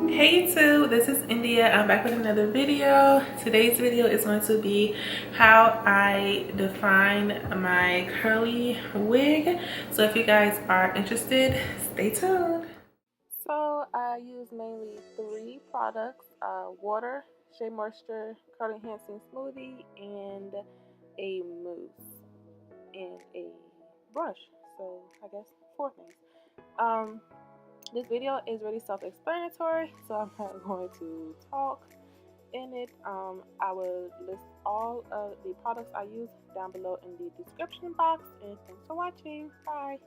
Hey YouTube, this is India. I'm back with another video. Today's video is going to be how I define my curly wig. So if you guys are interested, stay tuned. So I use mainly three products: water, Shea Moisture Curl Enhancing Smoothie, and a mousse and a brush. So I guess four things. This video is really self-explanatory, so I'm not going to talk in it. I will list all of the products I use down below in the description box, and thanks for watching. Bye.